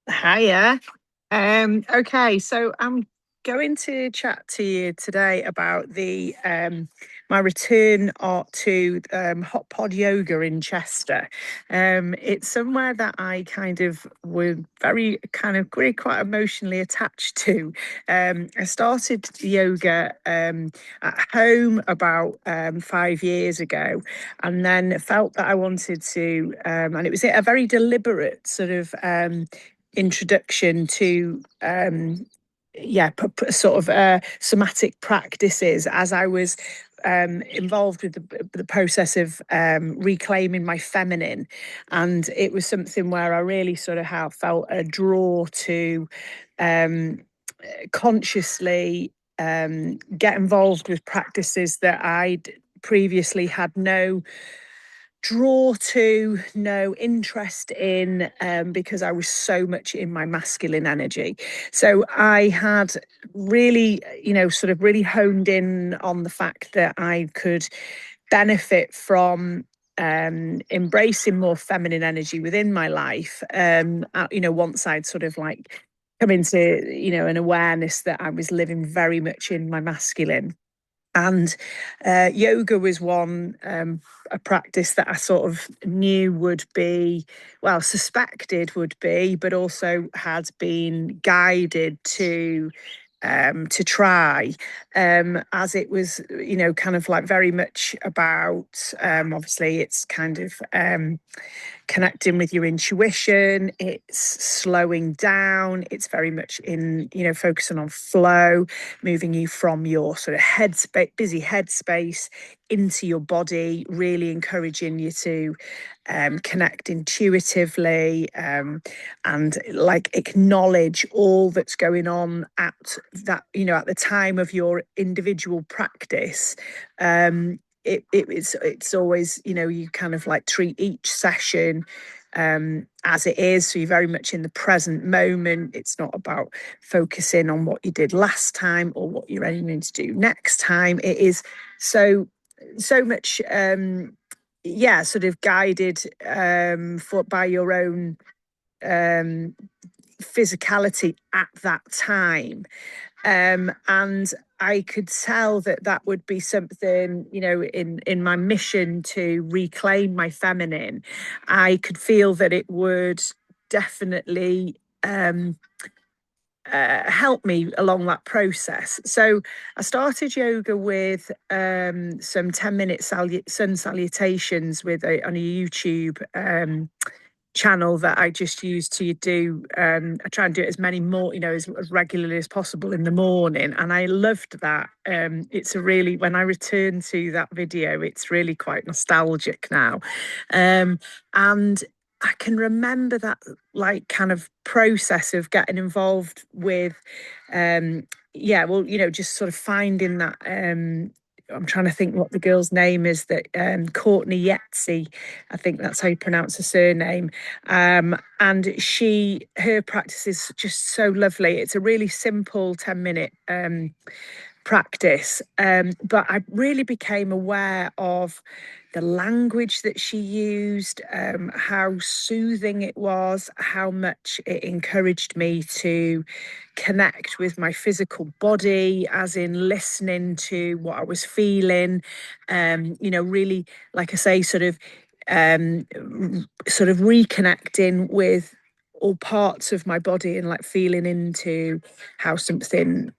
Hiya. Okay, so I'm going to chat to you today about the my return to HotPod Yoga in Chester. It's somewhere that I kind of were very kind of really quite emotionally attached to. I started yoga at home about 5 years ago, and then felt that I wanted to, and it was a very deliberate sort of introduction to sort of somatic practices as I was involved with the process of reclaiming my feminine, and it was something where I really sort of felt a draw to um, consciously get involved with practices that I'd previously had no draw to, no interest in, because I was so much in my masculine energy. So I had really, sort of really honed in on the fact that I could benefit from embracing more feminine energy within my life. Once I'd sort of like come into, an awareness that I was living very much in my masculine. And yoga was one, a practice that I sort of knew would be, well, suspected would be, but also had been guided to try, as it was, kind of like very much about, obviously, it's kind of connecting with your intuition, it's slowing down, it's very much in, focusing on flow, moving you from your sort of busy headspace into your body, really encouraging you to connect intuitively, and like acknowledge all that's going on at that, at the time of your individual practice. It's always, you kind of like treat each session as it is, so you're very much in the present moment. It's not about focusing on what you did last time or what you're aiming to do next time. It is so much sort of guided by your own um physicality at that time. And I could tell that that would be something, in my mission to reclaim my feminine. I could feel that it would definitely help me along that process. So I started yoga with some 10-minute sun salutations on a YouTube channel that I just use to do. I try and do it as many more, as regularly as possible in the morning, and I loved that. It's a really, when I return to that video, it's really quite nostalgic now, and I can remember that like kind of process of getting involved with, just sort of finding that. I'm trying to think what the girl's name is, that Courtney Yetzi, I think that's how you pronounce her surname. And her practice is just so lovely. It's a really simple 10-minute practice, but I really became aware of the language that she used, how soothing it was, how much it encouraged me to connect with my physical body, as in listening to what I was feeling, really, like I say, sort of reconnecting with all parts of my body, and like feeling into how something,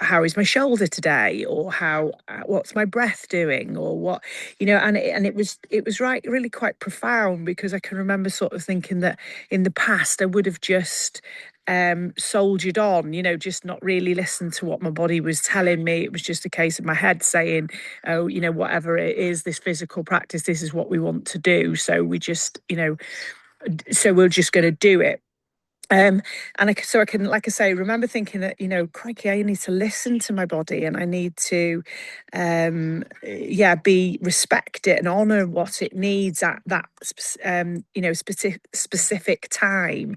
how is my shoulder today, or how what's my breath doing, or what, and it was right, really quite profound, because I can remember sort of thinking that in the past I would have just soldiered on, just not really listened to what my body was telling me. It was just a case of my head saying, oh, whatever it is, this physical practice, this is what we want to do, so we just, so we're just going to do it. And so I can, like I say, remember thinking that, crikey, I need to listen to my body, and I need to, respect it and honor what it needs at that, specific time,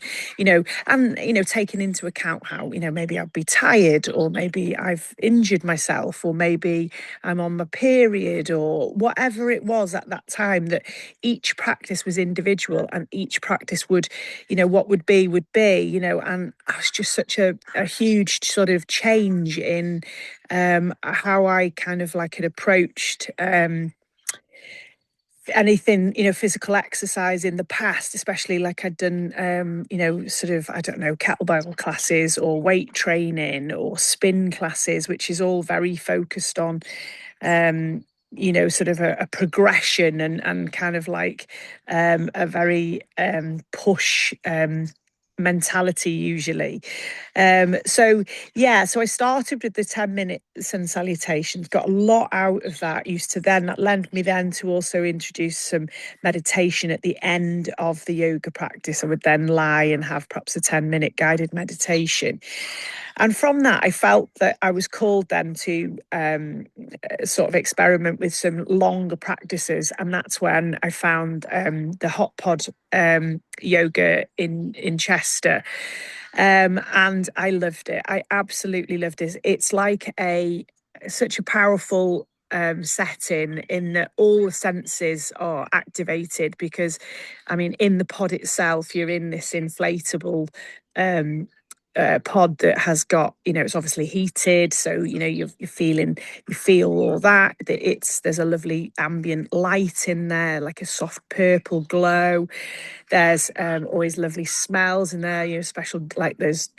and, taking into account how, maybe I'd be tired, or maybe I've injured myself, or maybe I'm on my period, or whatever it was at that time, that each practice was individual, and each practice would, what would be, and it was just such a huge sort of change in how I kind of like had approached anything, physical exercise in the past, especially like I'd done, sort of, I don't know, kettlebell classes or weight training or spin classes, which is all very focused on, sort of a progression, and kind of like a very push mentality usually. So I started with the 10 minutes and salutations, got a lot out of that. Used to then, that led me then to also introduce some meditation at the end of the yoga practice. I would then lie and have perhaps a 10-minute guided meditation. And from that, I felt that I was called then to sort of experiment with some longer practices. And that's when I found the HotPod Yoga in Chester. And I loved it. I absolutely loved it. It's like such a powerful setting, in that all the senses are activated, because, I mean, in the pod itself, you're in this inflatable pod that has got, it's obviously heated, so you feel all that. There's a lovely ambient light in there, like a soft purple glow. There's always lovely smells in there, special, like there's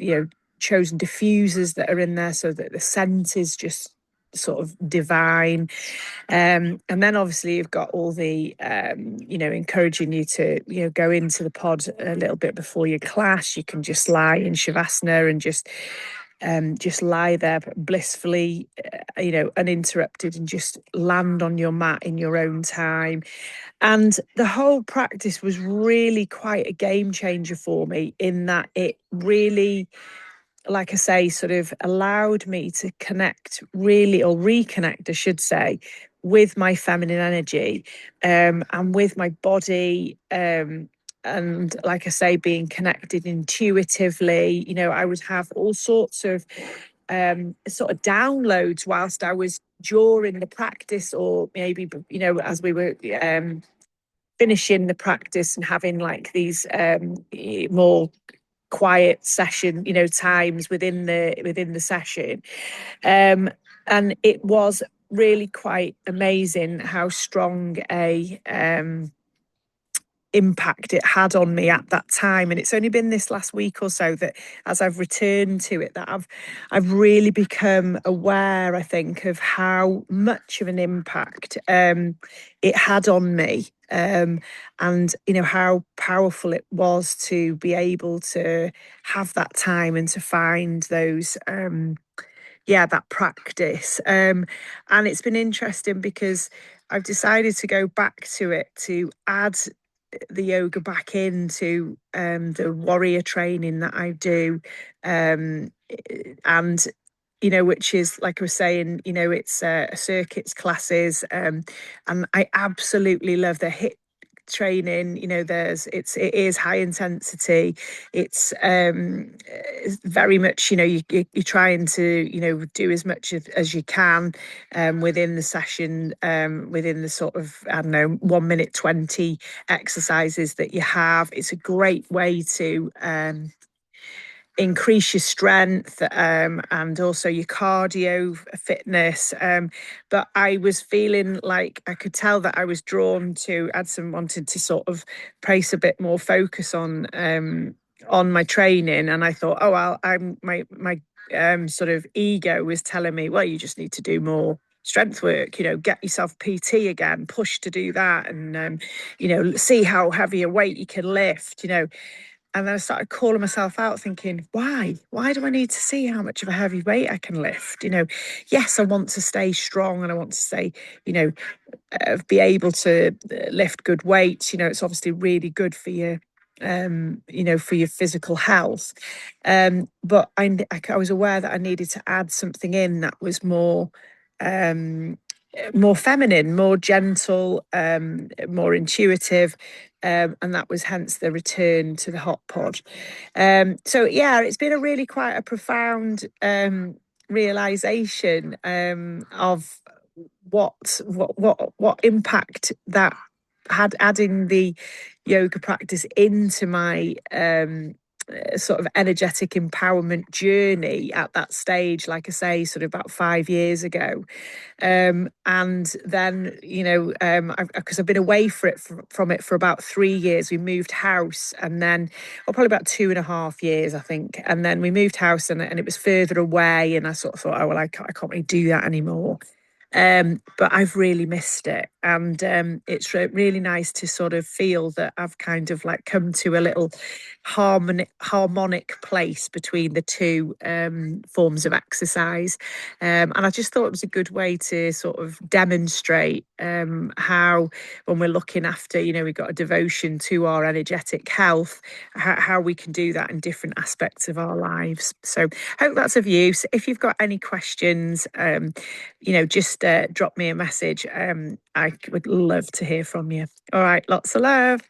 chosen diffusers that are in there, so that the scent is just sort of divine. And then obviously you've got all the encouraging you to go into the pod a little bit before your class. You can just lie in shavasana and just lie there blissfully, uninterrupted, and just land on your mat in your own time. And the whole practice was really quite a game changer for me, in that it really, like I say, sort of allowed me to connect really, or reconnect, I should say, with my feminine energy, and with my body. And like I say, being connected intuitively, I would have all sorts of sort of downloads whilst I was during the practice, or maybe, as we were finishing the practice, and having like these more quiet session, times within the session. And it was really quite amazing how strong a impact it had on me at that time. And it's only been this last week or so that, as I've returned to it, that I've really become aware, I think, of how much of an impact it had on me, and how powerful it was to be able to have that time and to find those that practice. And it's been interesting, because I've decided to go back to it, to add the yoga back into the warrior training that I do, and which is, like I was saying, it's circuits classes, and I absolutely love the HIIT training. It is high intensity. It's very much, you're trying to do as much as you can within the session, within the sort of, I don't know, 1 minute 20 exercises that you have. It's a great way to increase your strength, and also your cardio fitness. But I was feeling like I could tell that I was drawn to, Adson wanted to sort of place a bit more focus on my training. And I thought, oh, I'm my sort of ego was telling me, well, you just need to do more strength work, get yourself PT again, push to do that, and see how heavy a weight you can lift. And then I started calling myself out, thinking, why? Why do I need to see how much of a heavy weight I can lift? Yes, I want to stay strong, and I want to stay, be able to lift good weights. It's obviously really good for you, for your physical health. But I was aware that I needed to add something in that was um, more feminine, more gentle, more intuitive. And that was hence the return to the hot pod. So yeah, it's been a really quite a profound realization of what impact that had, adding the yoga practice into my sort of energetic empowerment journey at that stage, like I say, sort of about 5 years ago. And then, because I've been away from it for about 3 years. We moved house, and then, or probably about 2.5 years, I think. And then we moved house, and it was further away. And I sort of thought, oh, well, I can't really do that anymore. But I've really missed it. And it's really nice to sort of feel that I've kind of like come to a little harmonic place between the two forms of exercise. And I just thought it was a good way to sort of demonstrate how, when we're looking after, we've got a devotion to our energetic health, how we can do that in different aspects of our lives. So hope that's of use. If you've got any questions, just drop me a message. I would love to hear from you. All right, lots of love.